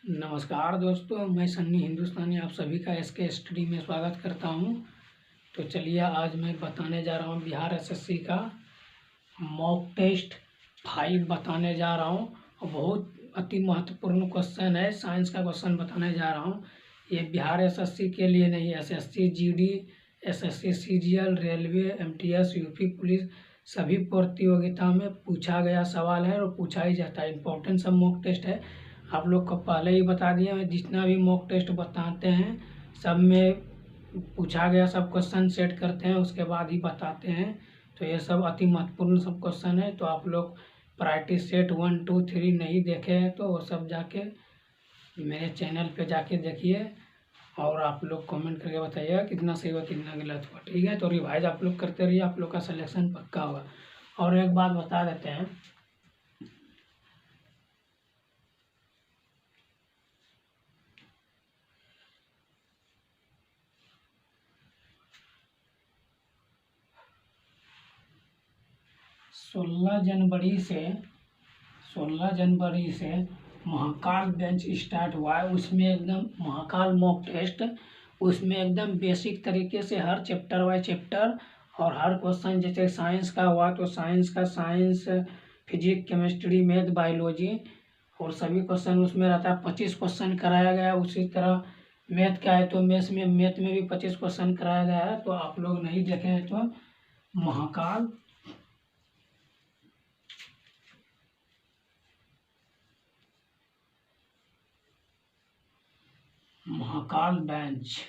नमस्कार दोस्तों, मैं सन्नी हिंदुस्तानी आप सभी का एसके स्टडी में स्वागत करता हूं। तो चलिए आज मैं बताने जा रहा हूं बिहार एसएससी का मॉक टेस्ट 5 बताने जा रहा हूं। और बहुत अति महत्वपूर्ण क्वेश्चन है, साइंस का क्वेश्चन बताने जा रहा हूं। ये बिहार एसएससी के लिए नहीं, SSC GD, SSC CGL, railway, MTS, UP police सभी प्रतियोगिता में पूछा गया सवाल है और पूछा ही जाता है। इम्पोर्टेंट सब मॉक टेस्ट है, आप लोग को पहले ही बता दिया। मैं जितना भी मॉक टेस्ट बताते हैं सब में पूछा गया सब क्वेश्चन सेट करते हैं, उसके बाद ही बताते हैं। तो ये सब अति महत्वपूर्ण सब क्वेश्चन है। तो आप लोग प्रायोरिटी सेट 1, 2, 3 नहीं देखे हैं तो वो सब जाके मेरे चैनल पे जाके देखिए और आप लोग कमेंट करके बताइएगा कितना सही हुआ कितना गलत हुआ। ठीक है, तो रिवाइज आप लोग करते रहिए, आप लोग का सिलेक्शन पक्का होगा। और एक बात बता देते हैं, 16 जनवरी से महाकाल बेंच स्टार्ट हुआ है। उसमें एकदम महाकाल मॉक टेस्ट, उसमें एकदम बेसिक तरीके से हर चैप्टर बाय चैप्टर और हर क्वेश्चन, जैसे साइंस का हुआ तो साइंस का science, physics, chemistry, math, biology और सभी क्वेश्चन उसमें रहता है। 25 क्वेश्चन कराया गया। उसी तरह मैथ का है तो मैथ में भी 25 क्वेश्चन कराया गया है। तो आप लोग नहीं देखे हैं तो महाकाल महाकाल बेंच,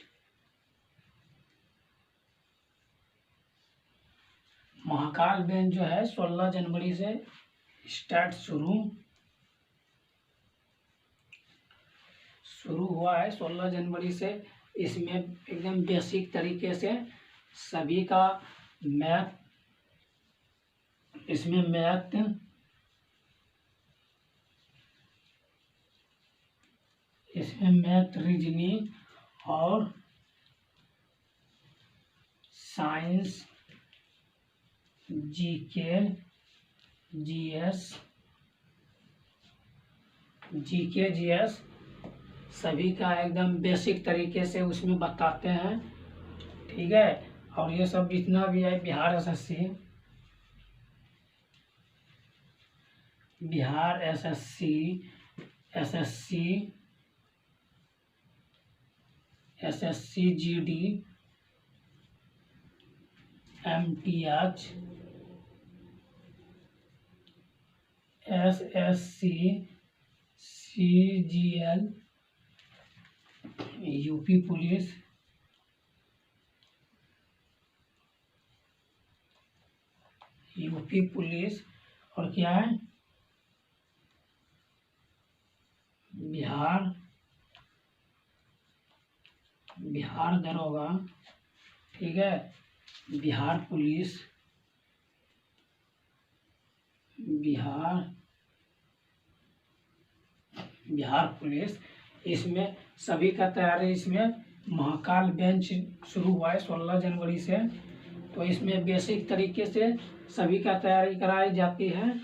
महाकाल बेंच जो है 16 जनवरी से स्टार्ट शुरू हुआ है। 16 जनवरी से इसमें एकदम बेसिक तरीके से सभी का मैथ, इसमें मैथ, रीजनिंग और साइंस, जीके, जीएस सभी का एकदम बेसिक तरीके से उसमें बताते हैं। ठीक है, और ये सब जितना भी है Bihar SSC GD, MTH, SSC CGL, UP police और क्या है बिहार दरोगा। ठीक है, बिहार पुलिस इसमें सभी का तैयारी। इसमें महाकाल बेंच शुरू हुआ है 16 जनवरी से, तो इसमें बेसिक तरीके से सभी का तैयारी कराई जाती है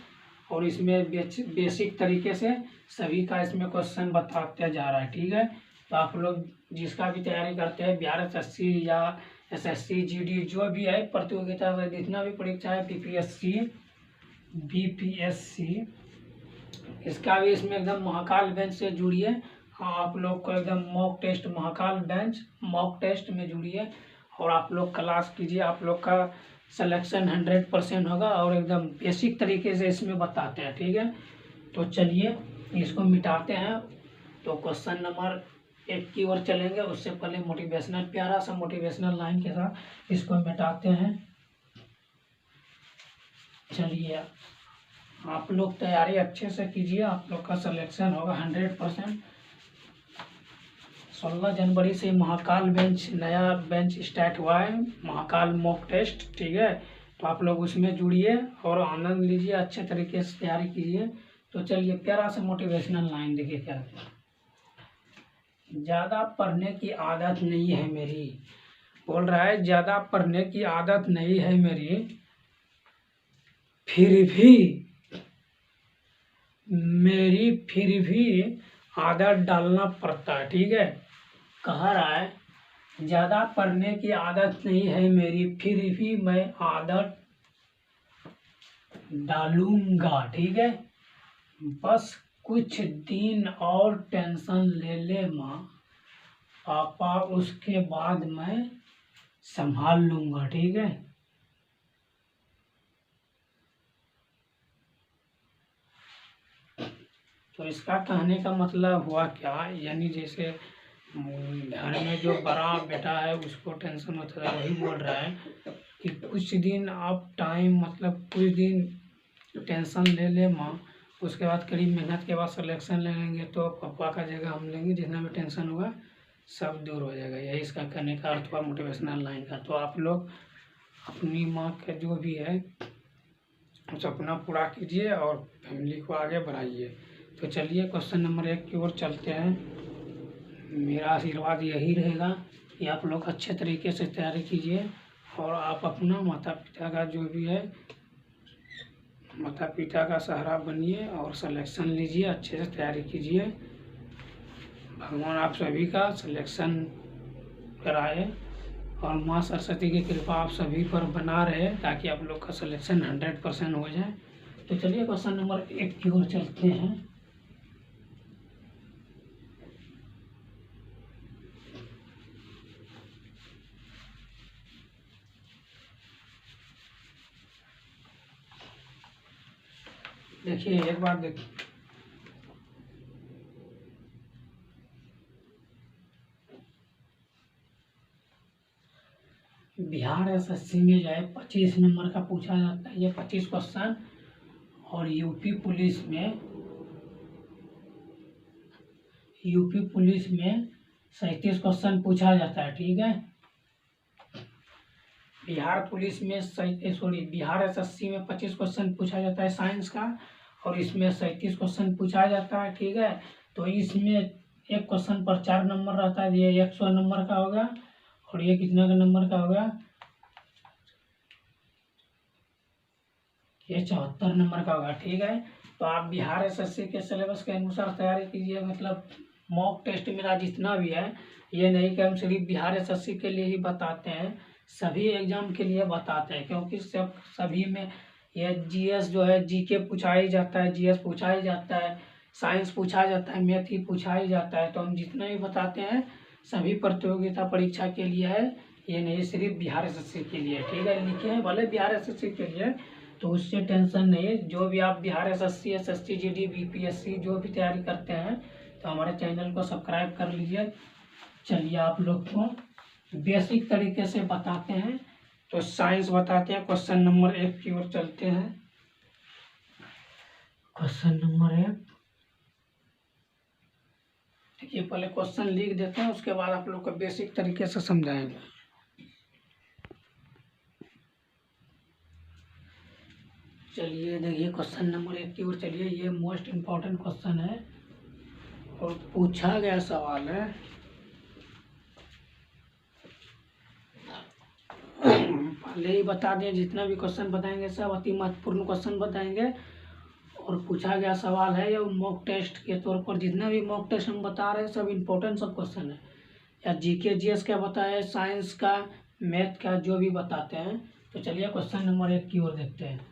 और इसमें बेसिक तरीके से सभी का इसमें क्वेश्चन बताते जा रहा है। ठीक है, तो आप लोग जिसका भी तैयारी करते हैं, बिहार एसएससी या एसएससी जीडी जो भी है प्रतियोगिता से जितना भी परीक्षा है, बीपीएससी इसका भी इसमें एकदम महाकाल बेंच से जुड़िए। आप लोग को एकदम mock test Mahakal bench mock test में जुड़िए और आप लोग क्लास कीजिए। आप लोग का सिलेक्शन 100% होगा और एकदम बेसिक तरीके से इसमें बताते हैं। ठीक है, तो चलिए इसको मिटाते हैं। तो क्वेश्चन नंबर 1 की ओर चलेंगे, उससे पहले मोटिवेशनल, प्यारा सा मोटिवेशनल लाइन के साथ इसको मिटाते हैं। चलिए आप लोग तैयारी अच्छे से कीजिए, आप लोग का सिलेक्शन होगा 100%। 16 जनवरी से महाकाल बेंच, नया बेंच स्टार्ट हुआ है, महाकाल मॉक टेस्ट। ठीक है, तो आप लोग उसमें जुड़िए और आनंद लीजिए, अच्छे तरीके से तैयारी कीजिए। तो चलिए प्यारा सा मोटिवेशनल लाइन देखिए क्या, ज़्यादा पढ़ने की आदत नहीं है मेरी, बोल रहा है ज़्यादा पढ़ने की आदत नहीं है मेरी, फिर भी आदत डालना पड़ता है। ठीक है, कह रहा है ज़्यादा पढ़ने की आदत नहीं है मेरी, फिर भी मैं आदत डालूंगा। ठीक है, बस कुछ दिन और टेंशन ले ले माँ पापा, उसके बाद मैं संभाल लूंगा। ठीक है, तो इसका कहने का मतलब हुआ क्या, यानी जैसे घर में जो बड़ा बेटा है उसको टेंशन होता है, वही बोल रहा है कि कुछ दिन आप टाइम, मतलब कुछ दिन टेंशन ले ले माँ, उसके बाद कड़ी मेहनत के बाद सिलेक्शन ले लेंगे तो पापा का जगह हम लेंगे, जितना भी टेंशन होगा सब दूर हो जाएगा। यही इसका कहने का अर्थ हुआ मोटिवेशनल लाइन का। तो आप लोग अपनी माँ का जो भी है सपना पूरा कीजिए और फैमिली को आगे बढ़ाइए। तो चलिए क्वेश्चन नंबर 1 की ओर चलते हैं। मेरा आशीर्वाद यही रहेगा कि आप लोग अच्छे तरीके से तैयारी कीजिए और आप अपना माता पिता का जो भी है, माता पिता का सहारा बनिए और सिलेक्शन लीजिए, अच्छे से तैयारी कीजिए। भगवान आप सभी का सिलेक्शन कराए और माँ सरस्वती की कृपा आप सभी पर बना रहे ताकि आप लोग का सिलेक्शन 100% हो जाए। तो चलिए क्वेश्चन नंबर 1 की ओर चलते हैं। देखिए एक बार देखिए, बिहार एसएससी में जो है 25 नंबर का पूछा जाता है, ये 25 क्वेश्चन, और यूपी पुलिस में 37 क्वेश्चन पूछा जाता है। ठीक है, बिहार एसएससी में 25 क्वेश्चन पूछा जाता है साइंस का, और इसमें 37 क्वेश्चन पूछा जाता है। ठीक है, तो इसमें एक क्वेश्चन पर 4 नंबर रहता है, ये 100 नंबर का होगा, और ये कितना का नंबर का होगा, ये 74 नंबर का होगा। ठीक है, तो आप बिहार एसएससी के सिलेबस के अनुसार तैयारी कीजिए। मतलब मॉक टेस्ट मेरा जितना भी है, ये नहीं कि हम सिर्फ बिहार एसएससी के लिए ही बताते हैं, सभी एग्जाम के लिए बताते हैं, क्योंकि सभी में ये जीएस जो है, जीके पूछा ही जाता है, जीएस पूछा ही जाता है, साइंस पूछा जाता है, मैथ ही पूछा ही जाता है। तो हम जितना भी बताते हैं सभी प्रतियोगिता परीक्षा के लिए है, ये नहीं सिर्फ बिहार एसएससी के लिए। ठीक है, लिखे हैं भले बिहार एसएससी के लिए, तो उससे टेंशन नहीं है। जो भी आप Bihar SSC, SSC GD, BPSC जो भी तैयारी करते हैं तो हमारे चैनल को सब्सक्राइब कर लीजिए। चलिए आप लोग को बेसिक तरीके से बताते हैं। तो साइंस बताते हैं, क्वेश्चन नंबर 1 की ओर चलते हैं। क्वेश्चन नंबर 1, देखिए पहले क्वेश्चन लिख देते हैं, उसके बाद आप लोग को बेसिक तरीके से समझाएंगे। चलिए देखिए क्वेश्चन नंबर 1 की ओर चलिए। ये मोस्ट इम्पोर्टेंट क्वेश्चन है और पूछा गया सवाल है। पहले ही बता दें, जितना भी क्वेश्चन बताएंगे सब अति महत्वपूर्ण क्वेश्चन बताएंगे, और पूछा गया सवाल है या मॉक टेस्ट के तौर पर जितना भी मॉक टेस्ट हम बता रहे हैं सब इम्पोर्टेंट सब क्वेश्चन है, या जीके जीएस का बताए, साइंस का, मैथ का, जो भी बताते हैं। तो चलिए क्वेश्चन नंबर 1 की ओर देखते हैं।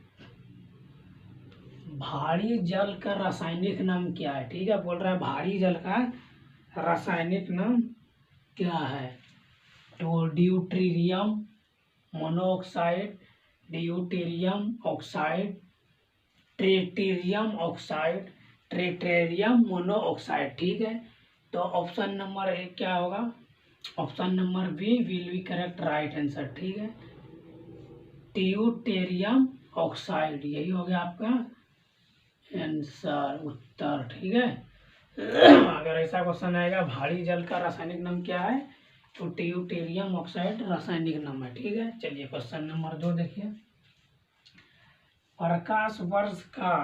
भारी जल का रासायनिक नाम क्या है? ठीक है, बोल रहा है भारी जल का रासायनिक नाम क्या है? तो deuterium monoxide, deuterium oxide, tritium oxide, tritium monoxide. ठीक है, तो ऑप्शन नंबर 1 क्या होगा? Option number B will be correct right answer. ठीक है, ड्यूटेरियम ऑक्साइड यही हो गया आपका आंसर, उत्तर। ठीक है, अगर ऐसा क्वेश्चन आएगा भारी जल का रासायनिक नाम क्या है, तो ड्यूटेरियम ऑक्साइड रासायनिक नाम है। ठीक है, चलिए क्वेश्चन नंबर 2 देखिए। प्रकाश वर्ष का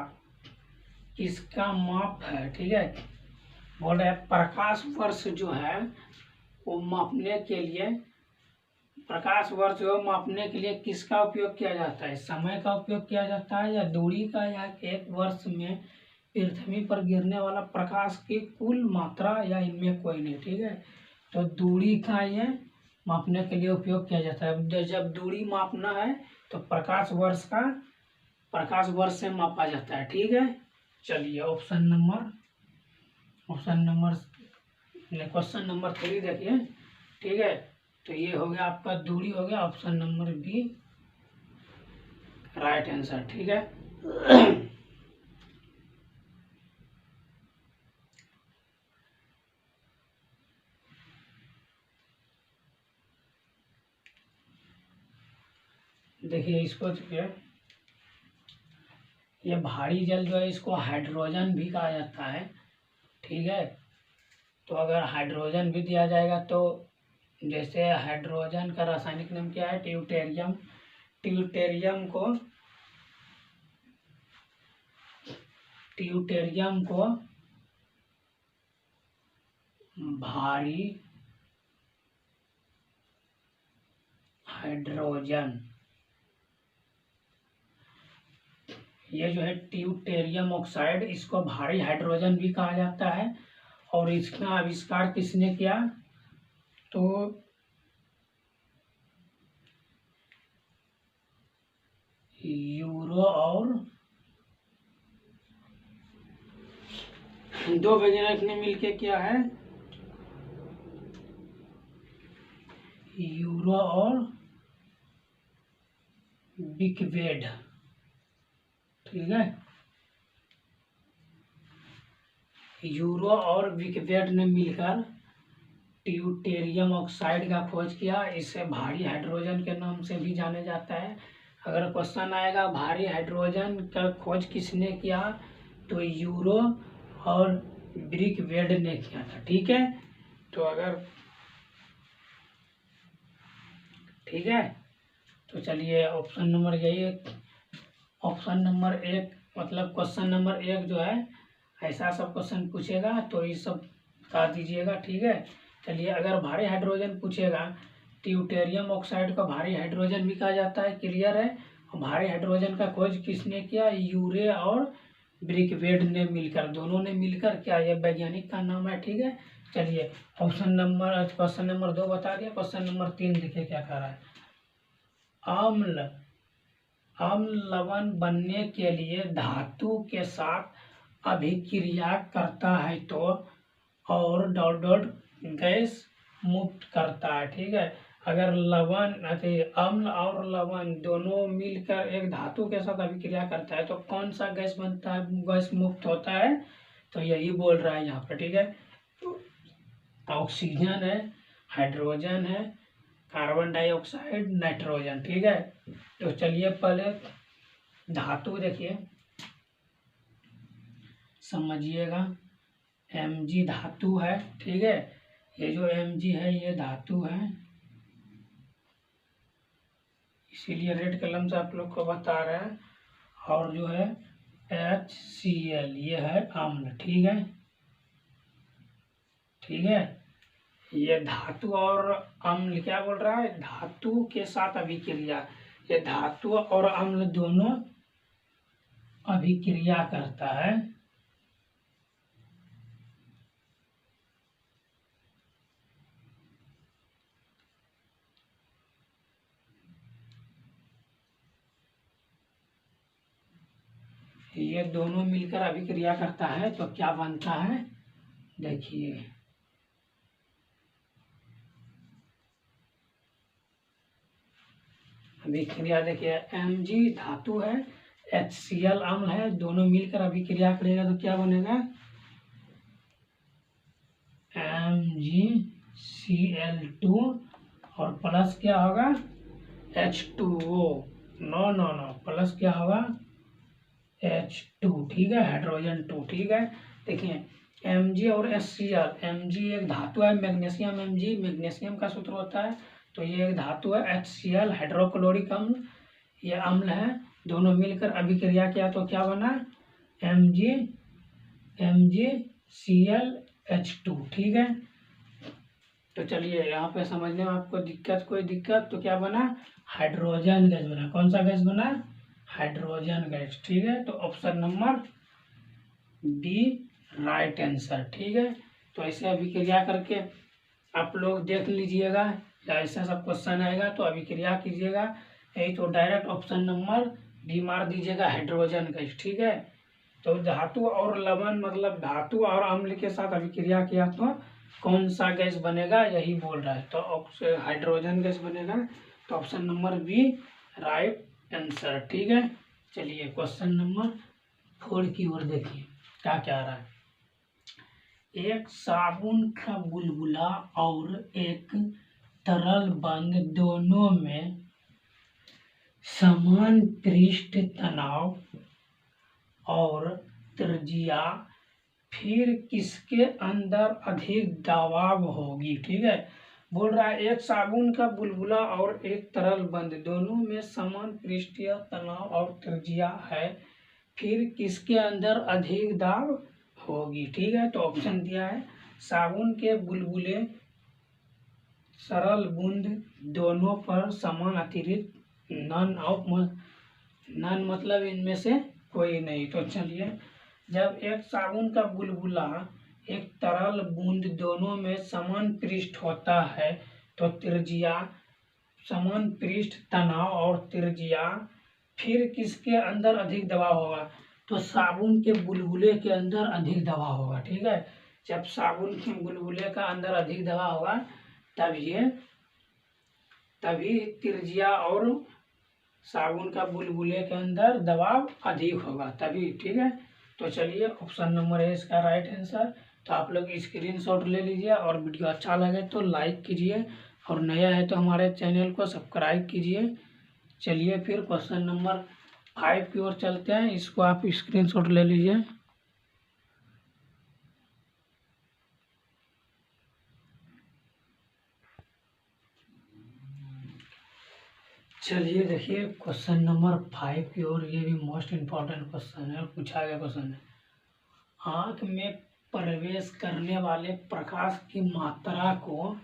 किसका माप है? ठीक है, बोल रहे हैं प्रकाश वर्ष जो है वो मापने के लिए, प्रकाश वर्ष को मापने के लिए किसका उपयोग किया जाता है? समय का उपयोग किया जाता है, या दूरी का, या एक वर्ष में पृथ्वी पर गिरने वाला प्रकाश की कुल मात्रा या इनमें कोई नहीं। ठीक है, तो दूरी का ये मापने के लिए उपयोग किया जाता है। जब दूरी मापना है तो प्रकाश वर्ष से मापा जाता है। ठीक है, चलिए क्वेश्चन नंबर 3 देखिए। ठीक है, तो ये हो गया आपका दूरी हो गया, option number B right answer. ठीक है, देखिए इसको देखिए, ये भारी जल जो है इसको हाइड्रोजन भी कहा जाता है। ठीक है, तो अगर हाइड्रोजन भी दिया जाएगा तो जैसे हाइड्रोजन का रासायनिक नाम क्या है, ट्यूटेरियम। ट्यूटेरियम को भारी हाइड्रोजन, ये जो है ट्यूटेरियम ऑक्साइड, इसको भारी हाइड्रोजन भी कहा जाता है। और इसका आविष्कार किसने किया, तो यूरो और दो वैज्ञानिक ने मिलकर किया है, यूरो और बिकवेड। ठीक है, यूरो और विकवेड ने मिलकर ट्यूटेरियम ऑक्साइड का खोज किया। इसे भारी हाइड्रोजन के नाम से भी जाना जाता है। अगर क्वेश्चन आएगा भारी हाइड्रोजन का खोज किसने किया, तो यूरो और विकवेड ने किया था। ठीक है, तो ठीक है, तो चलिए ऑप्शन नंबर यही, ऑप्शन नंबर 1 मतलब क्वेश्चन नंबर 1 जो है ऐसा सब क्वेश्चन पूछेगा तो ये सब बता दीजिएगा। ठीक है, चलिए अगर भारी हाइड्रोजन पूछेगा, ट्यूटेरियम ऑक्साइड को भारी हाइड्रोजन भी कहा जाता है, क्लियर है। और भारी हाइड्रोजन का खोज किसने किया, यूरे और ब्रिकवेड ने मिलकर, दोनों ने मिलकर क्या, ये वैज्ञानिक का नाम है। ठीक है, चलिए क्वेश्चन नंबर 2 बता दिया। क्वेश्चन नंबर 3 देखिए क्या कह रहा है, अम्ल लवण बनने के लिए धातु के साथ अभिक्रिया करता है तो और डॉट डॉट गैस मुक्त करता है। ठीक है, अगर अम्ल और लवण दोनों मिलकर एक धातु के साथ अभिक्रिया करता है तो कौन सा गैस बनता है, गैस मुक्त होता है, तो यही बोल रहा है यहाँ पर। ठीक है, ऑक्सीजन है, हाइड्रोजन है, कार्बन डाइऑक्साइड, नाइट्रोजन। ठीक है, तो चलिए पहले धातु देखिए समझिएगा। Mg धातु है। ठीक है, ये जो Mg है ये धातु है, इसीलिए रेड कलम से आप लोग को बता रहे हैं। और जो है HCl ये है अम्ल। ठीक है, ठीक है, ये धातु और अम्ल क्या बोल रहा है, धातु के साथ अभिक्रिया, ये धातु और अम्ल दोनों अभिक्रिया करता है। ये दोनों मिलकर अभिक्रिया करता है तो क्या बनता है, देखिए अभिक्रिया, देखिए Mg धातु है, HCl अम्ल है, दोनों मिलकर अभिक्रिया करेगा तो क्या बनेगा, MgCl2 और प्लस क्या होगा H2O, नो प्लस क्या होगा H2। ठीक है, हाइड्रोजन 2। ठीक है, देखिए Mg और HCl, Mg एक धातु है, मैग्नीशियम Mg मैग्नीशियम का सूत्र होता है, तो ये एक धातु है। HCl हाइड्रोक्लोरिक अम्ल, ये अम्ल है, दोनों मिलकर अभिक्रिया किया तो क्या बना MgClH2। ठीक है, तो चलिए यहाँ पे समझने में आपको कोई दिक्कत तो क्या बना, हाइड्रोजन गैस बना। कौन सा गैस बना, हाइड्रोजन गैस। ठीक है, तो option number B right answer. ठीक है, तो ऐसे अभिक्रिया करके आप लोग देख लीजिएगा, या ऐसा सब क्वेश्चन आएगा तो अभिक्रिया कीजिएगा। यही तो डायरेक्ट ऑप्शन नंबर डी मार दीजिएगा, हाइड्रोजन गैस। ठीक है, तो धातु और लवण मतलब धातु और अम्ल के साथ अभिक्रिया किया तो कौन सा गैस बनेगा, यही बोल रहा है। तो हाइड्रोजन गैस बनेगा, तो option number B right answer. ठीक है, चलिए क्वेश्चन नंबर 4 की ओर देखिए क्या क्या आ रहा है। एक साबुन का बुलबुला और एक तरल बंद दोनों में समान पृष्ठ तनाव और त्रिज्या, फिर किसके अंदर अधिक दबाव होगी। ठीक है, बोल रहा है एक साबुन का बुलबुला और एक तरल बंद दोनों में समान पृष्ठीय तनाव और त्रिज्या है, फिर किसके अंदर अधिक दाब होगी। ठीक है, तो ऑप्शन दिया है साबुन के बुलबुले सरल बूंद दोनों पर समान अतिरिक्त नन मतलब इनमें से कोई नहीं। तो चलिए, जब एक साबुन का बुलबुला एक तरल बूंद दोनों में समान पृष्ठ होता है तो त्रिज्या, समान पृष्ठ तनाव और त्रिज्या, फिर किसके अंदर अधिक दबाव होगा, तो साबुन के बुलबुले के अंदर अधिक दबाव होगा। ठीक है, जब साबुन के बुलबुले का अंदर अधिक दबाव होगा तभी त्रिज्या और साबुन का बुलबुले के अंदर दबाव अधिक होगा तभी। ठीक है, तो चलिए ऑप्शन नंबर है इसका राइट आंसर। तो आप लोग स्क्रीनशॉट ले लीजिए, और वीडियो अच्छा लगे तो लाइक कीजिए, और नया है तो हमारे चैनल को सब्सक्राइब कीजिए। चलिए फिर क्वेश्चन नंबर 5 की ओर चलते हैं, इसको आप स्क्रीनशॉट ले लीजिए। चलिए देखिए क्वेश्चन नंबर 5 की ओर, ये भी मोस्ट इम्पॉर्टेंट क्वेश्चन है, पूछा गया क्वेश्चन है। आँख में प्रवेश करने वाले प्रकाश की मात्रा को,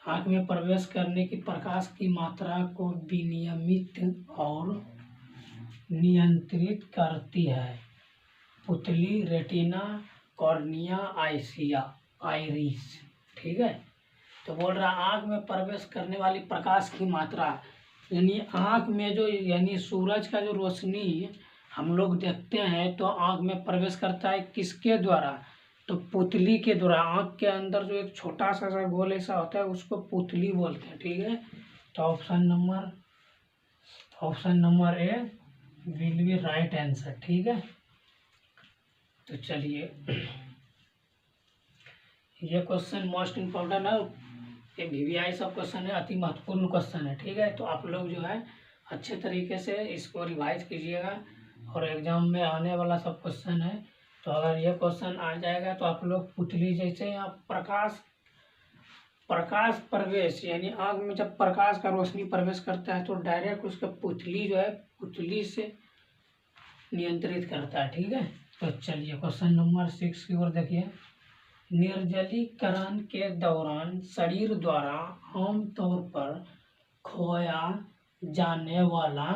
आँख में प्रवेश करने की प्रकाश की मात्रा को विनियमित और नियंत्रित करती है पुतली, रेटिना, कॉर्निया, आइरिस। ठीक है, तो बोल रहा है आँख में प्रवेश करने वाली प्रकाश की मात्रा, यानी आँख में जो, यानी सूरज का जो रोशनी हम लोग देखते हैं तो आँख में प्रवेश करता है किसके द्वारा, तो पुतली के द्वारा। आँख के अंदर जो एक छोटा सा गोल ऐसा होता है उसको पुतली बोलते हैं। ठीक है, तो option number A will be right answer. ठीक है, तो चलिए ये क्वेश्चन मोस्ट इम्पोर्टेंट है, ये VVI सब क्वेश्चन है, अति महत्वपूर्ण क्वेश्चन है। ठीक है, तो आप लोग जो है अच्छे तरीके से इसको रिवाइज कीजिएगा, और एग्जाम में आने वाला सब क्वेश्चन है। तो अगर ये क्वेश्चन आ जाएगा तो आप लोग पुतली जैसे, यहाँ प्रकाश प्रवेश, यानी आँख में जब प्रकाश का रोशनी प्रवेश करता है तो डायरेक्ट उसका पुतली जो है पुतली से नियंत्रित करता है। ठीक है, तो चलिए क्वेश्चन नंबर 6 की ओर देखिए। निर्जलीकरण के दौरान शरीर द्वारा आमतौर पर खोया जाने वाला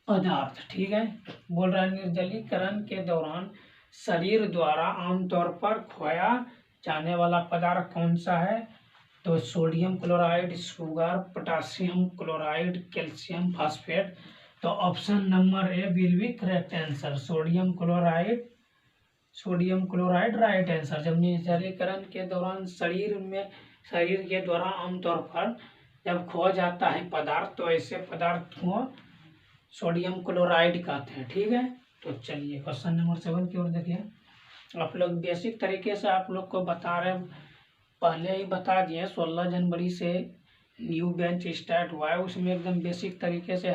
पदार्थ। ठीक है, बोल रहा है निर्जलीकरण के दौरान शरीर द्वारा आमतौर पर खोया जाने वाला पदार्थ कौन सा है, तो sodium chloride, sugar, potassium chloride, calcium phosphate. तो option number A will be correct answer, sodium chloride right answer. जब निर्जलीकरण के दौरान शरीर के द्वारा आमतौर पर जब खो जाता है पदार्थ तो ऐसे पदार्थ को सोडियम क्लोराइड कहते हैं। ठीक है, तो चलिए क्वेश्चन नंबर 7 की ओर देखिए। आप लोग बेसिक तरीके से आप लोग को बता रहे, पहले ही बता दिए 16 जनवरी से न्यू बैच स्टार्ट हुआ है, उसमें एकदम बेसिक तरीके से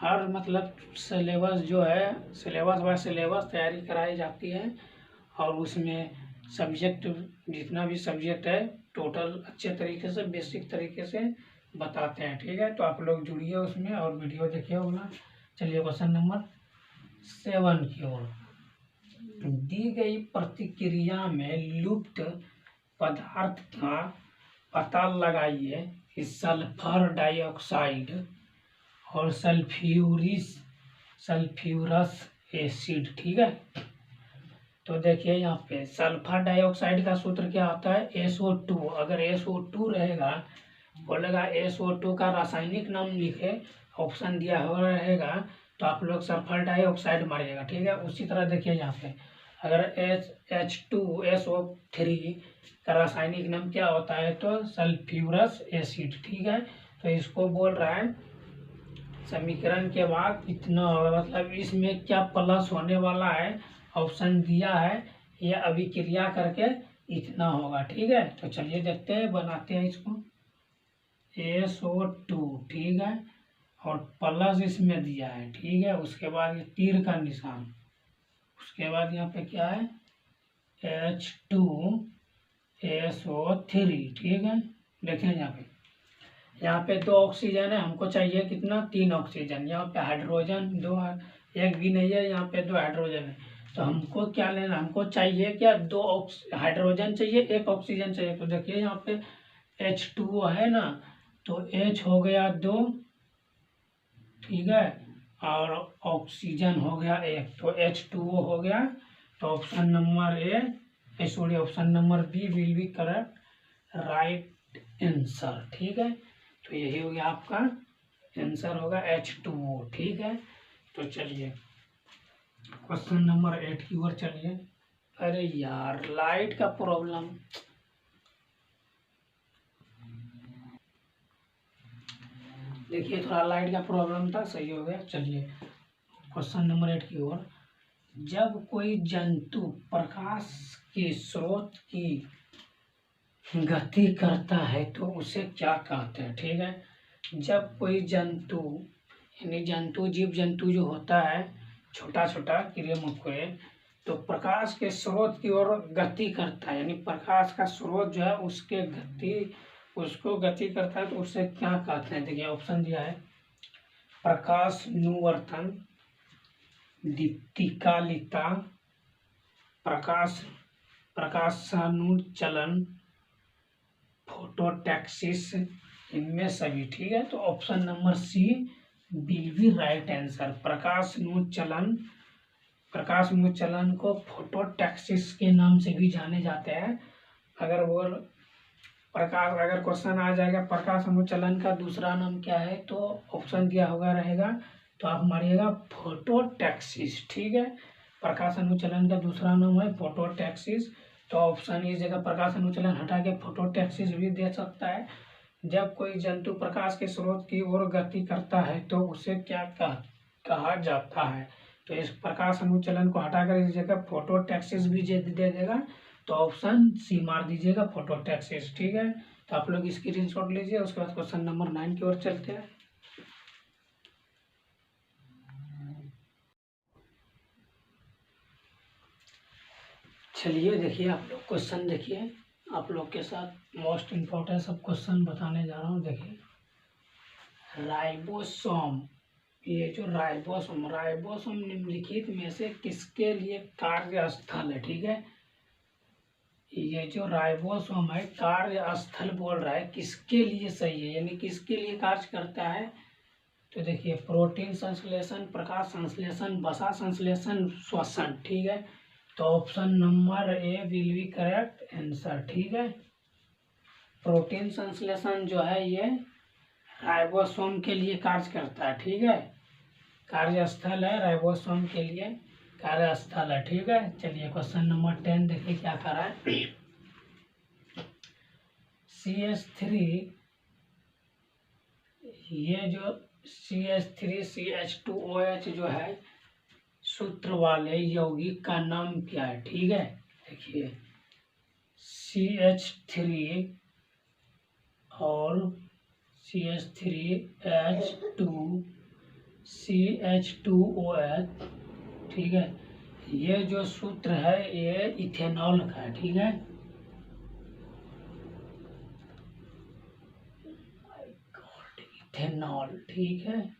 हर मतलब सिलेबस जो है, सिलेबस बाय सिलेबस तैयारी कराई जाती है, और उसमें सब्जेक्ट जितना भी सब्जेक्ट है टोटल अच्छे तरीके से बेसिक तरीके से बताते हैं। ठीक है, तो आप लोग जुड़िए उसमें और वीडियो देखिए होगा। चलिए क्वेश्चन नंबर 7 की ओर। दी गई प्रतिक्रिया में लुप्त पदार्थ का पता लगाइए कि सल्फर डाइऑक्साइड और सल्फ्यूरस एसिड। ठीक है, तो देखिए यहाँ पे सल्फर डाइऑक्साइड का सूत्र क्या आता है, SO2। अगर SO2 रहेगा, बोलेगा SO2 का रासायनिक नाम लिखे, ऑप्शन दिया हुआ रहेगा, तो आप लोग सल्फर डाइऑक्साइड मारिएगा। ठीक है, उसी तरह देखिए यहाँ पे अगर H2SO3 का रासायनिक नाम क्या होता है, तो सल्फ्यूरस एसिड। ठीक है, तो इसको बोल रहा है समीकरण के बाद इतना होगा, मतलब इसमें क्या प्लस होने वाला है, ऑप्शन दिया है, ये अभिक्रिया करके इतना होगा। ठीक है, तो चलिए देखते हैं, बनाते हैं इसको। SO2, ठीक है, और प्लस इसमें दिया है। ठीक है, उसके बाद ये तीर का निशान, उसके बाद यहाँ पे क्या है, H2SO3। ठीक है, देखें यहाँ पे 2 ऑक्सीजन है, हमको चाहिए कितना, 3 ऑक्सीजन। यहाँ पे हाइड्रोजन 2, एक भी नहीं है, यहाँ पे 2 हाइड्रोजन है। तो हमको क्या लेना, हमको चाहिए क्या, 2 हाइड्रोजन चाहिए, 1 ऑक्सीजन चाहिए। तो देखिए यहाँ पे H2O है ना, तो H हो गया 2, ठीक है, और ऑक्सीजन हो गया 1, तो H2O हो गया। तो option number sorry option number B will be correct, right answer. ठीक है, तो यही हो गया आपका आंसर होगा H2O। ठीक है, तो चलिए क्वेश्चन नंबर 8 की ओर चलिए। अरे यार लाइट का प्रॉब्लम, देखिए थोड़ा लाइट का प्रॉब्लम था, सही हो गया। चलिए क्वेश्चन नंबर 8 की ओर। जब कोई जंतु प्रकाश के स्रोत की गति करता है तो उसे क्या कहते हैं। ठीक है, जब कोई जंतु यानी जंतु जीव जंतु जो होता है छोटा छोटा कीड़े मकोड़े, तो प्रकाश के स्रोत की ओर गति करता है, यानी प्रकाश का स्रोत जो है उसके उसको गति करता है, तो उसे क्या कहते हैं। देखिए ऑप्शन दिया है, प्रकाश नुवर्तन, दीप्तिकालिता, प्रकाशानुचलन, फोटोटैक्सिस, इनमें सभी। ठीक है, तो option number C will be right answer. प्रकाशानुचलन को फोटोटैक्सिस के नाम से भी जाने जाते हैं। अगर क्वेश्चन आ जाएगा प्रकाश अनुचलन का दूसरा नाम क्या है, तो ऑप्शन दिया होगा रहेगा, तो आप मारिएगा फोटोटैक्सिस। ठीक है, प्रकाश अनुचलन का दूसरा नाम है फोटोटैक्सिस, तो ऑप्शन इस जगह प्रकाश अनुचलन हटा के फोटोटैक्सिस भी दे सकता है। जब कोई जंतु प्रकाश के स्रोत की ओर गति करता है तो उसे क्या कहा जाता है, तो इस प्रकाश अनुचलन को हटाकर इस जगह फोटोटैक्सिस भी दे देगा, तो ऑप्शन सी मार दीजिएगा, फोटोटैक्सिस। ठीक है, तो आप लोग स्क्रीनशॉट लीजिए। उसके बाद क्वेश्चन नंबर 9 की ओर चलते हैं। चलिए देखिए आप लोग क्वेश्चन देखिए, आप लोग के साथ मोस्ट इम्पोर्टेंट सब क्वेश्चन बताने जा रहा हूँ। देखिए राइबोसोम, ये जो राइबोसोम निम्नलिखित में से किसके लिए कार्य स्थल है। ठीक है, ये जो राइबोसोम है कार्य स्थल बोल रहा है, किसके लिए सही है, यानी किसके लिए कार्य करता है। तो देखिए प्रोटीन संश्लेषण, प्रकाश संश्लेषण, वसा संश्लेषण, श्वसन। ठीक है, तो option number A will be correct answer. ठीक है, प्रोटीन संश्लेषण जो है ये राइबोसोम के लिए कार्य करता है। ठीक है, कार्यस्थल है राइबोसोम के लिए, कार्यस्थल है। ठीक है, चलिए क्वेश्चन नंबर 10 देखिए क्या कर रहा है। CH3, ये जो CH3CH2OH जो है सूत्र वाले यौगिक का नाम क्या है। ठीक है, देखिए CH3 और CH3H2CH2OH। ठीक है, ये जो सूत्र है ये इथेनॉल का है। ठीक है, इथेनॉल। ठीक है,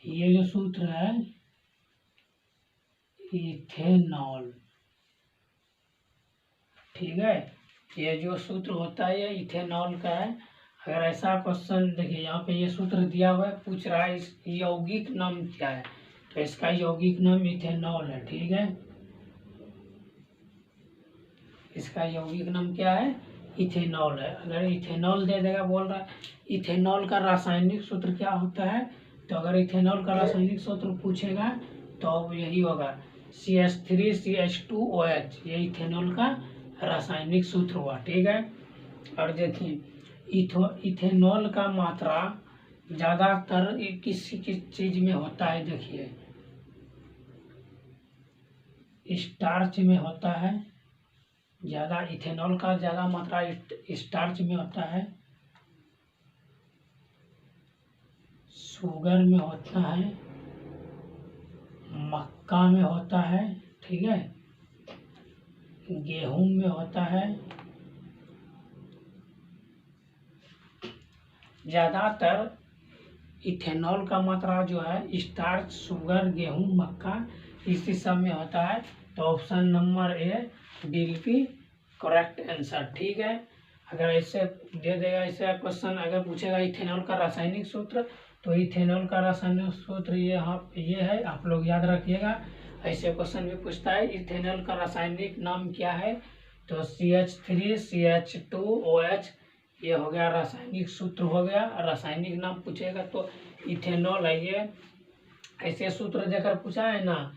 ये जो सूत्र है इथेनॉल। ठीक है, ये जो सूत्र होता है ये इथेनॉल का है। अगर ऐसा क्वेश्चन देखिए यहाँ पे ये सूत्र दिया हुआ है, पूछ रहा है इस यौगिक नाम क्या है, तो इसका यौगिक नाम इथेनॉल है। ठीक है, इसका यौगिक नाम क्या है, इथेनॉल है। अगर इथेनॉल दे देगा, बोल रहा है इथेनॉल का रासायनिक सूत्र क्या होता है, तो अगर इथेनॉल का रासायनिक सूत्र पूछेगा तो अब यही होगा CH3CH2OH, ये इथेनॉल का रासायनिक सूत्र हुआ। ठीक है, और देखिए इथेनॉल का मात्रा ज़्यादातर किस चीज़ में होता है, देखिए स्टार्च में होता है ज़्यादा, इथेनॉल का ज़्यादा मात्रा स्टार्च में होता है, शुगर में होता है, मक्का में होता है, ठीक है, गेहूं में होता है। ज़्यादातर इथेनॉल का मात्रा जो है स्टार्च, शुगर, गेहूं, मक्का इसी सब में होता है। तो option number A will be correct answer. ठीक है, अगर ऐसे दे देगा, ऐसे क्वेश्चन अगर पूछेगा इथेनॉल का रासायनिक सूत्र, तो इथेनॉल का रासायनिक सूत्र ये है, आप लोग याद रखिएगा। ऐसे क्वेश्चन भी पूछता है इथेनॉल का रासायनिक नाम क्या है, तो CH3CH2OH, ये हो गया रासायनिक सूत्र हो गया। रासायनिक नाम पूछेगा तो इथेनॉल है ये। ऐसे सूत्र देकर पूछा है ना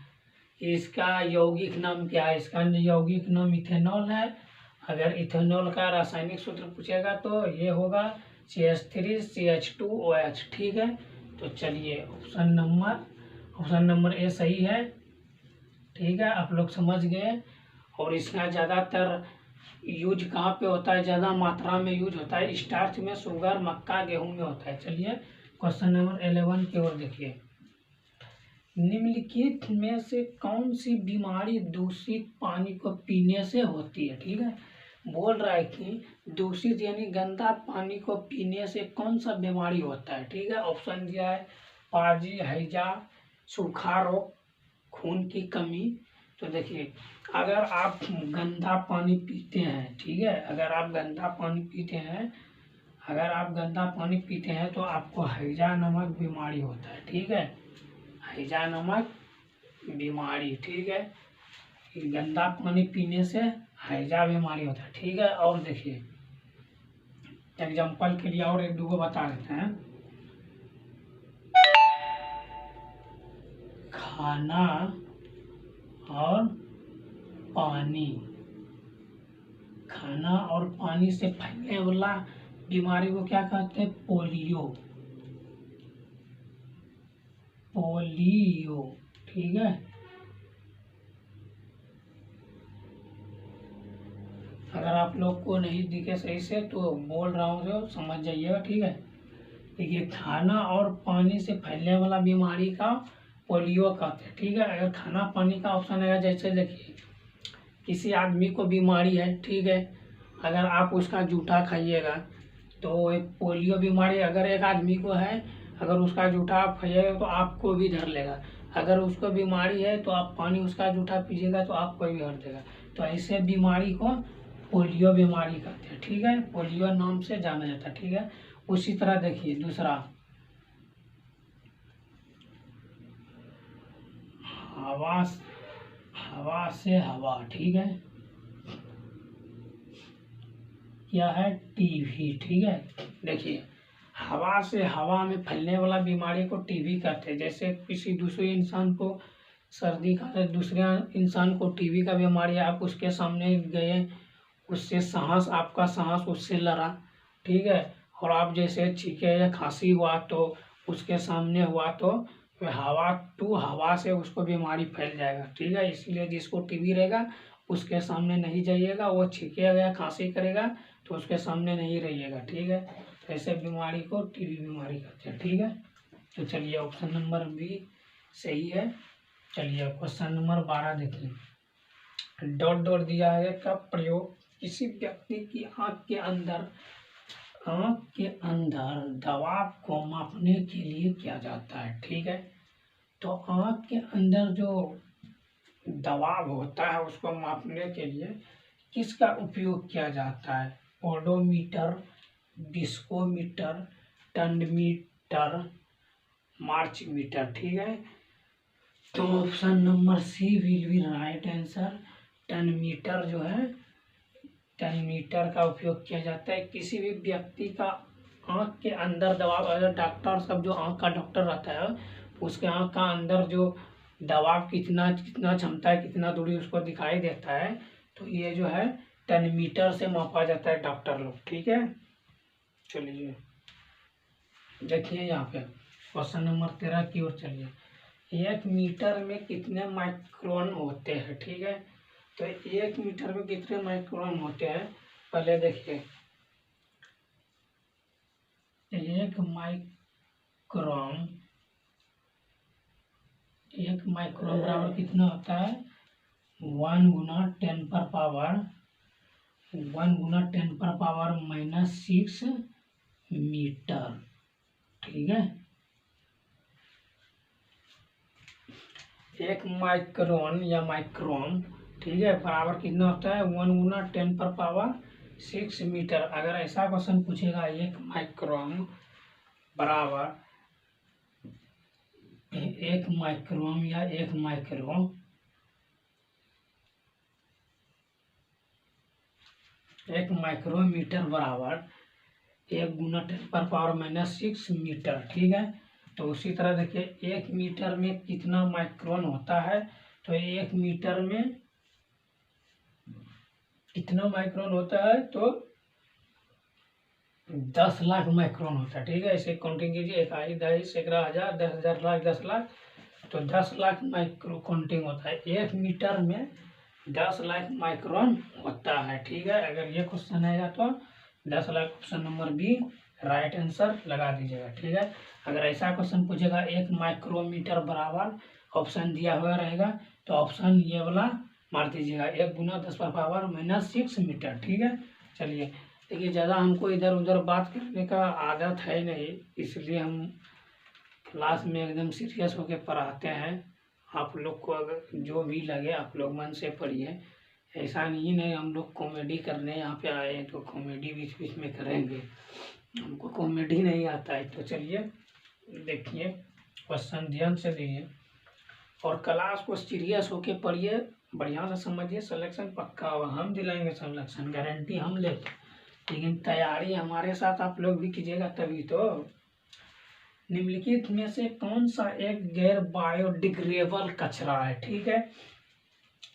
कि इसका यौगिक नाम क्या है, इसका यौगिक नाम इथेनॉल है। अगर इथेनॉल का रासायनिक सूत्र पूछेगा तो ये होगा CH3CH2OH। ठीक है, तो चलिए ऑप्शन नंबर ए सही है। ठीक है, आप लोग समझ गए। और इसका ज़्यादातर यूज कहाँ पे होता है, ज़्यादा मात्रा में यूज होता है स्टार्च में, शुगर, मक्का, गेहूं में होता है। चलिए क्वेश्चन नंबर 11 की ओर देखिए। निम्नलिखित में से कौन सी बीमारी दूषित पानी को पीने से होती है। ठीक है, बोल रहा है कि दूषित यानी गंदा पानी को पीने से कौन सा बीमारी होता है। ठीक है, ऑप्शन दिया है पाजी, हैजा, सूखा रोग, खून की कमी। तो देखिए अगर आप गंदा पानी पीते हैं, ठीक है, अगर आप गंदा पानी पीते हैं तो आपको हैजा नामक बीमारी होता है। ठीक है, हैजा नामक बीमारी, ठीक है, गंदा पानी पीने से हैजा बीमारी होता है। ठीक है, और देखिए एग्जाम्पल के लिए और एक दो बता देते हैं। खाना और पानी से फैलने वाला बीमारी को क्या कहते हैं, पोलियो। ठीक है, अगर आप लोग को नहीं दिखे सही से तो बोल रहा हूँ जो समझ जाइएगा। ठीक है, देखिए खाना और पानी से फैलने वाला बीमारी का पोलियो कहते हैं। ठीक है, अगर खाना पानी का ऑप्शन है, जैसे देखिए किसी आदमी को बीमारी है, ठीक है, अगर आप उसका जूठा खाइएगा तो एक पोलियो बीमारी अगर एक आदमी को है, अगर उसका जूठा आप खाइएगा तो आपको भी धर लेगा। अगर उसको बीमारी है तो आप पानी उसका जूठा पीजिएगा तो आपको भी धर देगा। तो ऐसे बीमारी को पोलियो बीमारी कहते हैं। ठीक है, पोलियो नाम से जाना जाता है। ठीक है, उसी तरह देखिए दूसरा, हवा से हवा। ठीक है, क्या है, टीबी। ठीक है, देखिए हवा से हवा में फैलने वाला बीमारी को टीबी कहते हैं। जैसे किसी दूसरे इंसान को सर्दी का, दूसरे इंसान को टीबी का बीमारी, आप उसके सामने गए, उससे आपका सांस उससे लड़ा, ठीक है, और आप जैसे छींके या खांसी हुआ तो उसके सामने हुआ तो हवा से उसको बीमारी फैल जाएगा। ठीक है, इसलिए जिसको टीबी रहेगा उसके सामने नहीं जाइएगा, वो छींकेगा या खांसी करेगा तो उसके सामने नहीं रहिएगा। ठीक है, ऐसे बीमारी को टीबी बीमारी कहते हैं। ठीक है, तो चलिए ऑप्शन नंबर बी सही है। चलिए क्वेश्चन नंबर 12 देखिए। डॉट डॉट दिया है का प्रयोग किसी व्यक्ति की आंख के अंदर दबाव को मापने के लिए किया जाता है। ठीक है, तो आंख के अंदर जो दबाव होता है उसको मापने के लिए किसका उपयोग किया जाता है? Odometer, discometer, tonometer, march meter. ठीक है, तो option number C will be right answer. Tonometer जो है, टनमीटर का उपयोग किया जाता है किसी भी व्यक्ति का आंख के अंदर दबाव, अगर डॉक्टर सब जो आंख का डॉक्टर रहता है उसके आंख का अंदर जो दबाव कितना कितना क्षमता है, कितना दूरी उसको दिखाई देता है, तो ये जो है टनमीटर से मापा जाता है डॉक्टर लोग। ठीक है, चलिए देखिए यहाँ पे क्वेश्चन नंबर 13 की ओर चलिए। 1 मीटर में कितने माइक्रोन होते हैं? ठीक है, तो 1 मीटर में कितने माइक्रोन होते हैं पहले देखिए। 1 माइक्रोन, 1 माइक्रोन बराबर कितना होता है? 1 गुना 10 पर पावर, 1 गुना 10 पर पावर -6 मीटर। ठीक है, 1 माइक्रोन या माइक्रोन, ठीक है, बराबर कितना होता है? 1 गुना 10 पर पावर 6 मीटर। अगर ऐसा क्वेश्चन पूछेगा 1 माइक्रोन बराबर 1 माइक्रोन या 1 माइक्रोन, 1 माइक्रोमीटर बराबर 1 गुना 10 पर पावर -6 मीटर। ठीक है, तो उसी तरह देखिए 1 मीटर में कितना माइक्रोन होता है? तो 1 मीटर में कितना माइक्रोन होता है? तो 10 लाख माइक्रोन होता है। ठीक है, इसे काउंटिंग कीजिए, 1 10 11 1000 10,000 लाख 10 लाख, तो 10 लाख माइक्रो काउंटिंग होता है। 1 मीटर में 10 लाख माइक्रोन होता है। ठीक है, अगर ये क्वेश्चन आएगा तो 10 lakh option number B right answer लगा दीजिएगा। ठीक है, अगर ऐसा क्वेश्चन पूछेगा 1 माइक्रोमीटर बराबर, ऑप्शन दिया हुआ रहेगा तो ऑप्शन ये वाला मार दीजिएगा, 1 गुना 10 पर पावर -6 मीटर। ठीक है, चलिए देखिए, ज़्यादा हमको इधर उधर बात करने का आदत है नहीं, इसलिए हम क्लास में एकदम सीरियस होकर पढ़ाते हैं। आप लोग को अगर जो भी लगे आप लोग मन से पढ़िए, ऐसा नहीं हम लोग कॉमेडी करने यहाँ पे आए हैं तो कॉमेडी बीच बीच में करेंगे, हमको कॉमेडी नहीं आता है। तो चलिए देखिए, क्वेश्चन ध्यान से दिए और क्लास को सीरियस होके पढ़िए, बढ़िया से समझिए, सिलेक्शन पक्का होगा, हम दिलाएंगे सिलेक्शन, गारंटी हम लेते, लेकिन तैयारी हमारे साथ आप लोग भी कीजिएगा तभी तो। निम्नलिखित में से कौन सा एक गैर बायोडिग्रेडेबल कचरा है? ठीक है,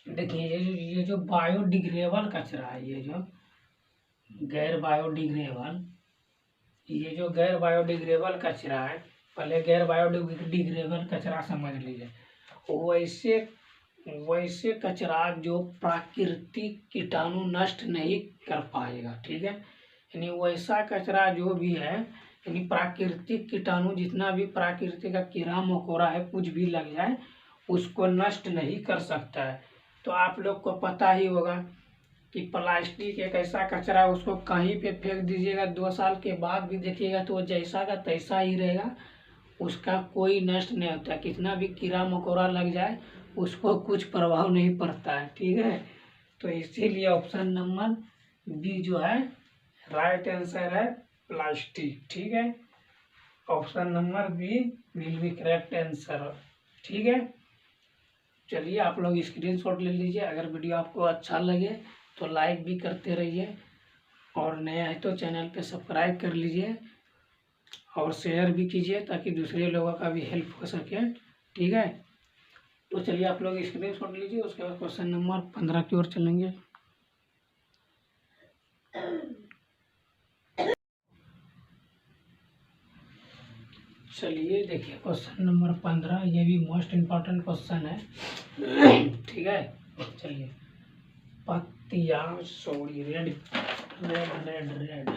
देखिए ये जो बायोडिग्रेडेबल कचरा है, ये जो गैर बायोडिग्रेडेबल, ये जो गैर बायोडिग्रेडेबल कचरा है, पहले गैर बायोडिग्रेडेबल कचरा समझ लीजिए। वैसे वैसे कचरा जो प्राकृतिक कीटाणु नष्ट नहीं कर पाएगा। ठीक है, यानी वैसा कचरा जो भी है, यानी प्राकृतिक कीटाणु, जितना भी प्राकृतिक का कीड़ा मकोड़ा है, कुछ भी लग जाए उसको नष्ट नहीं कर सकता है। तो आप लोग को पता ही होगा कि प्लास्टिक एक ऐसा कचरा है, उसको कहीं पे फेंक दीजिएगा 2 साल के बाद भी देखिएगा तो वो जैसा का तैसा ही रहेगा, उसका कोई नष्ट नहीं होता। कितना भी कीड़ा मकोड़ा लग जाए उसको कुछ प्रभाव नहीं पड़ता है। ठीक है, तो इसीलिए ऑप्शन नंबर बी जो है राइट आंसर है, प्लास्टिक। ठीक है, option number B will be correct answer. ठीक है, चलिए आप लोग स्क्रीनशॉट ले लीजिए। अगर वीडियो आपको अच्छा लगे तो लाइक भी करते रहिए, और नया है तो चैनल पे सब्सक्राइब कर लीजिए और शेयर भी कीजिए ताकि दूसरे लोगों का भी हेल्प हो सके। ठीक है, तो चलिए आप लोग स्क्रीनशॉट लीजिए, उसके बाद क्वेश्चन नंबर 15 की ओर चलेंगे। चलिए देखिए क्वेश्चन नंबर 15, ये भी मोस्ट इम्पोर्टेंट क्वेश्चन है। ठीक है, चलिए पत्तियां sorry red red red red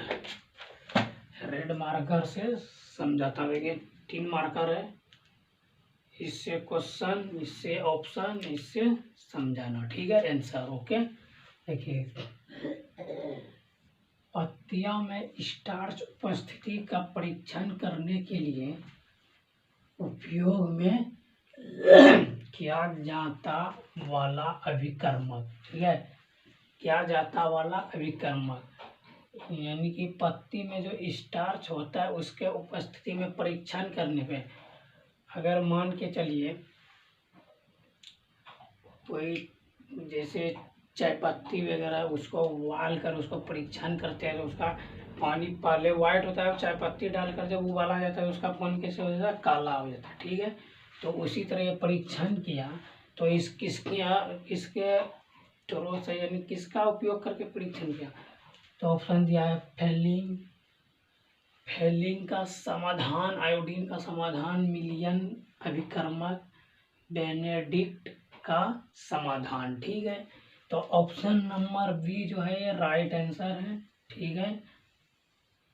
red marker से समझाता हूँ। देखिए 3 मार्कर है, इससे क्वेश्चन, इससे ऑप्शन, इससे समझाना। ठीक है, आंसर ओके। देखिए पत्तियां में स्टार्च उपस्थिति का परीक्षण करने के लिए उपयोग में किया जाता वाला अभिकर्मक। ठीक है, किया जाता वाला अभिकर्मक, यानी कि पत्ती में जो स्टार्च होता है उसके उपस्थिति में परीक्षण करने पे, अगर मान के चलिए कोई जैसे चाय पत्ती वगैरह उसको उबाल कर उसको परीक्षण करते हैं तो उसका पानी पहले वाइट होता है, चाय पत्ती डालकर जब उबाला जाता है उसका पानी कैसे हो जाता है, काला हो जाता है। ठीक है, तो उसी तरह ये परीक्षण किया तो किसके स्रोत से यानी किसका उपयोग करके परीक्षण किया, तो ऑप्शन दिया है फेलिंग का समाधान, आयोडीन का समाधान, मिलियन अभिकर्मक, बेनेडिक्ट का समाधान। ठीक है, तो ऑप्शन नंबर बी जो है ये राइट आंसर है। ठीक है,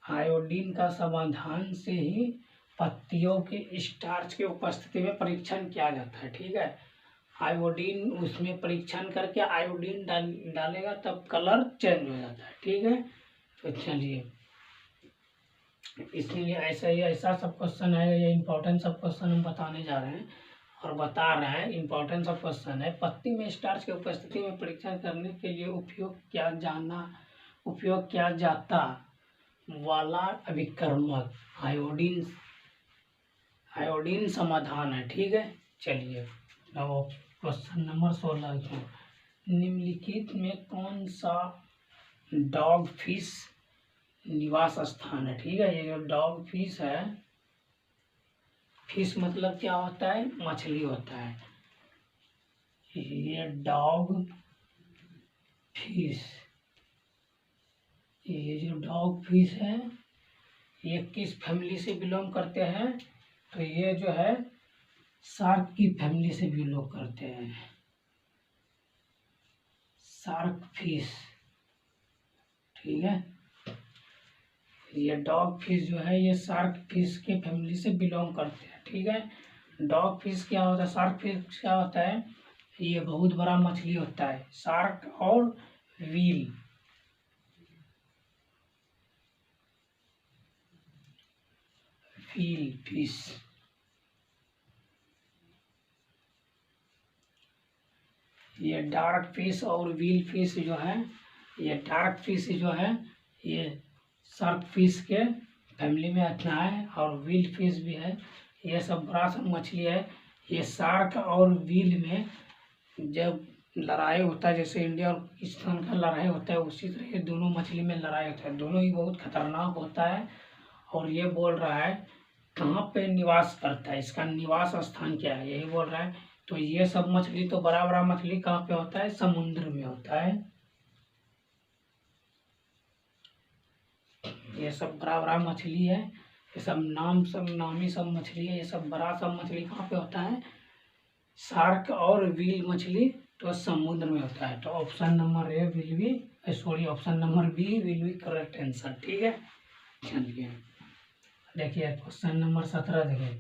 आयोडीन का समाधान से ही पत्तियों के स्टार्च की उपस्थिति में परीक्षण किया जाता है। ठीक है, आयोडीन उसमें परीक्षण करके आयोडीन डालेगा तब कलर चेंज हो जाता है। ठीक है, तो चलिए इसलिए ऐसा सब क्वेश्चन है, ये इम्पोर्टेंट सब क्वेश्चन हम बताने जा रहे हैं और बता रहे हैं। इम्पोर्टेंट सब क्वेश्चन है, पत्ती में स्टार्च की उपस्थिति में परीक्षण करने के लिए उपयोग किया जाता वाला अभिकर्मक आयोडीन समाधान है। ठीक है, चलिए अब क्वेश्चन नंबर 16 को, निम्नलिखित में कौन सा डॉग फिश निवास स्थान है। ठीक है, ये जो डॉग फिश है, फिश मतलब क्या होता है, मछली होता है। ये डॉग फिश, ये जो डॉग फिश है ये किस फैमिली से बिलोंग करते हैं, तो ये जो है शार्क की फैमिली से बिलोंग करते हैं, शार्क फिश। ठीक है, ये डॉग फिश जो है ये शार्क फिश के फैमिली से बिलोंग करते हैं। ठीक है, डॉग फिश क्या होता है, शार्क फिश क्या होता है, ये बहुत बड़ा मछली होता है, शार्क और व्हील फिश। ये डार्क फिश और व्हील फिश जो है, ये डार्क फिश जो है ये शार्क फिश के फैमिली में आता है, और व्हील फिश भी है, ये सब बड़ा सा मछली है। ये शार्क और व्हील में जब लड़ाई होता है, जैसे इंडिया और पाकिस्तान का लड़ाई होता है उसी तरह ये दोनों मछली में लड़ाई होता है, दोनों ही बहुत खतरनाक होता है। और ये बोल रहा है कहाँ पे निवास करता है, इसका निवास स्थान क्या है, यही बोल रहा है। तो ये सब मछली तो बड़ा बड़ा मछली कहाँ पे होता है, समुद्र में होता है। ये सब बड़ा बड़ा मछली है, ये सब नामी सब मछली है, ये सब बड़ा सब मछली कहाँ पे होता है, शार्क और व्हील मछली तो समुद्र में होता है। तो option number A will be option number B will be correct answer. ठीक है, चलिए देखिए क्वेश्चन नंबर 17 देखिए,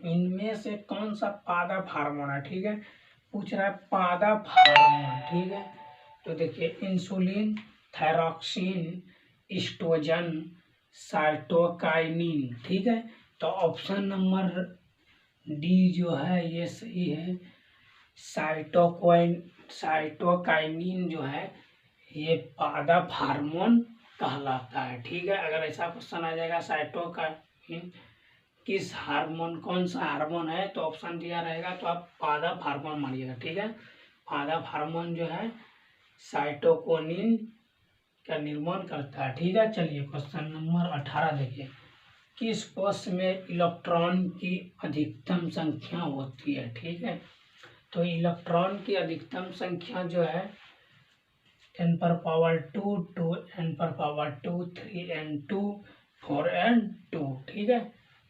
इनमें से कौन सा पादप हार्मोन है। ठीक है, पूछ रहा है पादप हार्मोन। ठीक है, तो देखिए इंसुलिन, थायरॉक्सिन, एस्ट्रोजन, साइटोकाइनिन। ठीक है, तो ऑप्शन नंबर डी जो है ये सही है, साइटोकाइनिन जो है ये पादप हार्मोन कहलाता है। ठीक है, अगर ऐसा क्वेश्चन आ जाएगा साइटोकाइनिन किस हार्मोन, कौन सा हार्मोन है, तो ऑप्शन दिया रहेगा तो आप पादप हार्मोन मानिएगा। ठीक है, पादप हार्मोन जो है साइटोकिनिन का निर्माण करता है। ठीक है, चलिए क्वेश्चन नंबर 18 देखिए, किस कोश में इलेक्ट्रॉन की अधिकतम संख्या होती है। ठीक है, तो इलेक्ट्रॉन की अधिकतम संख्या जो है n⁻², 2 n⁻², 3 n2, 4 n2। ठीक है,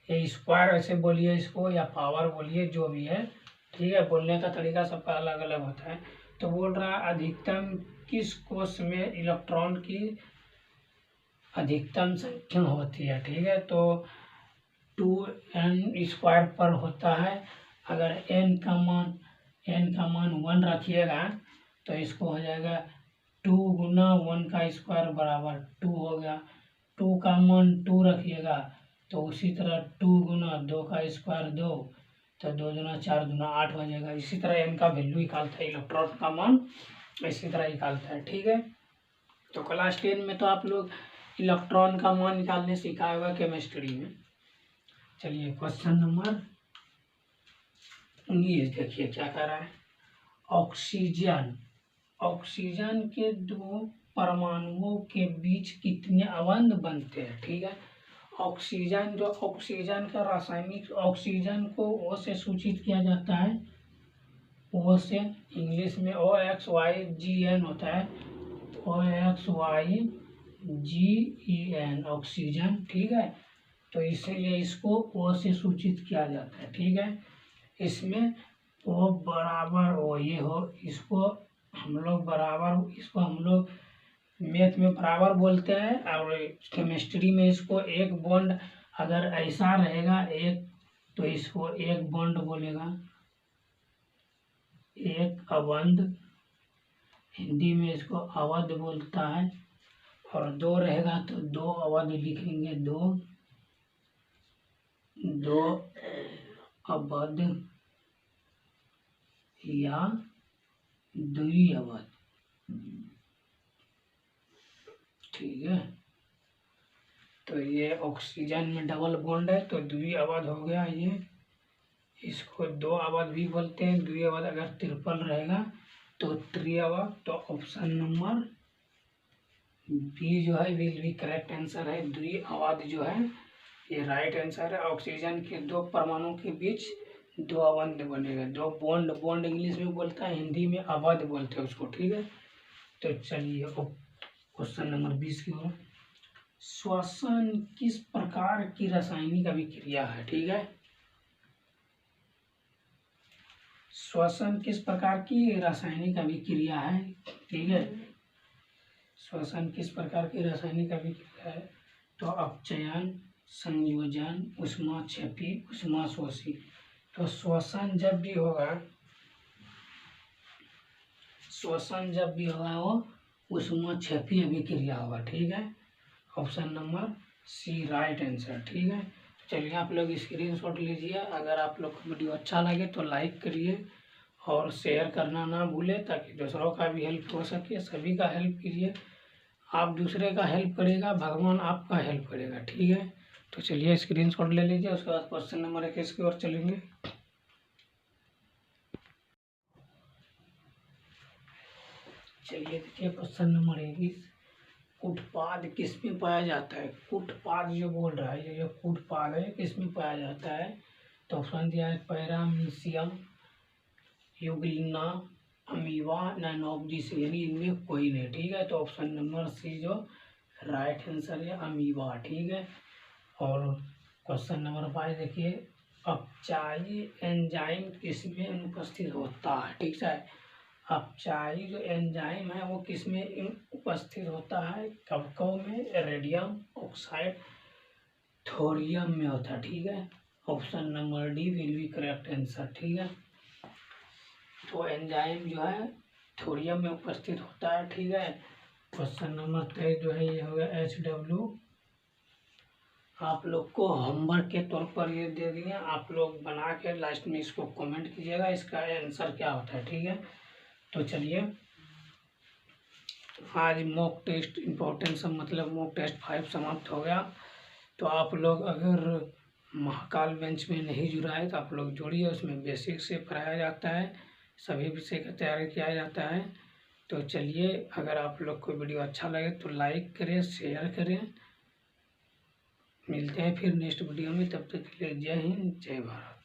ये स्क्वायर ऐसे बोलिए इसको या पावर बोलिए जो भी है। ठीक है, बोलने का तरीका सबका अलग अलग होता है। तो बोल रहा है अधिकतम किस कोश में इलेक्ट्रॉन की अधिकतम संख्या होती है। ठीक है, तो 2n² पर होता है, अगर n का मान 1 रखिएगा तो इसको हो जाएगा 2 गुना 1 का स्क्वायर बराबर 2 हो गया, 2 का मान 2 रखिएगा तो उसी तरह 2 गुना 2 का स्क्वायर 2, तो 2 दूना 4 दूना 8 हो जाएगा। इसी तरह n का वैल्यू निकालता है इलेक्ट्रॉन का मान इसी तरह निकालता है। ठीक है, तो क्लास 10 में तो आप लोग इलेक्ट्रॉन का मान निकालने सीखा होगा केमिस्ट्री में। चलिए क्वेश्चन नंबर 19 देखिए क्या कह रहा है। ऑक्सीजन ऑक्सीजन के दो परमाणुओं के बीच कितने अवंध बनते हैं। ठीक है, ऑक्सीजन का रासायनिक, ऑक्सीजन को O से सूचित किया जाता है। O से इंग्लिश में OXYGN होता है, OXYGEN ऑक्सीजन। ठीक है, तो इसीलिए इसको O से सूचित किया जाता है। ठीक है, इसमें O बराबर O ये हो, इसको हम लोग मैथ में बराबर बोलते हैं, और केमिस्ट्री में इसको एक बॉन्ड अगर ऐसा रहेगा एक, तो इसको एक बॉन्ड बोलेगा, एक अवंध, हिंदी में इसको अवध बोलता है। और दो रहेगा तो दो अवध लिखेंगे, दो अवध या द्विअवध। ठीक है, तो ये ऑक्सीजन में डबल बॉन्ड है तो द्विअवध हो गया ये। इसको दो अवध भी बोलते हैं, द्विअवध अगर ट्रिपल रहेगा तो त्रिअवध। तो ऑप्शन नंबर बी जो है विल बी करेक्ट आंसर है। द्विअवध जो है ये राइट आंसर है। ऑक्सीजन के दो परमाणुओं के बीच दो अवध बनेगा, दो बॉन्ड इंग्लिश में बोलता है, हिंदी में अवध बोलते हैं उसको। ठीक है, तो चलिए क्वेश्चन नंबर 20 की ओर। श्वसन किस प्रकार की रासायनिक अभिक्रिया है। ठीक है, श्वसन किस प्रकार की रासायनिक अभिक्रिया है। ठीक है, श्वसन किस प्रकार की रासायनिक अभिक्रिया है, तो अपचयन, संयोजन, ऊष्माक्षेपी, ऊष्माशोषी। तो श्वसन जब भी होगा वो ऊष्माक्षेपी अभिक्रिया होगा। ठीक है, option number C right answer. ठीक है, चलिए आप लोग स्क्रीनशॉट लीजिए। अगर आप लोग को वीडियो अच्छा लगे तो लाइक करिए और शेयर करना ना भूलें, ताकि दूसरों का भी हेल्प हो सके। सभी का हेल्प कीजिए, आप दूसरे का हेल्प करेगा, भगवान आपका हेल्प करेगा। ठीक है, तो चलिए स्क्रीनशॉट ले लीजिए। उसके बाद क्वेश्चन नंबर 21 की ओर चलेंगे। चलिए देखिए क्वेश्चन नंबर 21। कूटपाद किस में पाया जाता है। कूटपाद जो बोल रहा है, ये जो कूटपाद है किस में पाया जाता है, तो ऑप्शन दिया है पैरामीशियम, यूग्लिना, अमीबा, नाइनोब्जिस, यानी इनमें कोई नहीं। ठीक है, तो ऑप्शन नंबर सी जो राइट आंसर है अमीबा। ठीक है, और क्वेश्चन नंबर 5 देखिए। अपचायी एंजाइम किस में अनुपस्थित होता है। ठीक है, अपचायी जो एंजाइम है वो किस में उपस्थित होता है, कवकों में, रेडियम ऑक्साइड, थोरियम में होता है। ठीक है, option number D will be correct answer. ठीक है, तो एंजाइम जो है थोरियम में उपस्थित होता है। ठीक है, क्वेश्चन नंबर 23 जो है ये हो गया HW। आप लोग को होमवर्क के तौर पर ये दे दिए, आप लोग बना के लास्ट में इसको कमेंट कीजिएगा इसका आंसर क्या होता है। ठीक है, तो चलिए आज मॉक टेस्ट इम्पोर्टेंस मतलब मॉक टेस्ट 5 समाप्त हो गया। तो आप लोग अगर महाकाल बेंच में नहीं जुड़ा है तो आप लोग जुड़िए, उसमें बेसिक से पढ़ाया जाता है, सभी विषय का तैयारी किया जाता है। तो चलिए, अगर आप लोग को वीडियो अच्छा लगे तो लाइक करें, शेयर करें। मिलते हैं फिर नेक्स्ट वीडियो में, तब तक के लिए जय हिंद, जय भारत।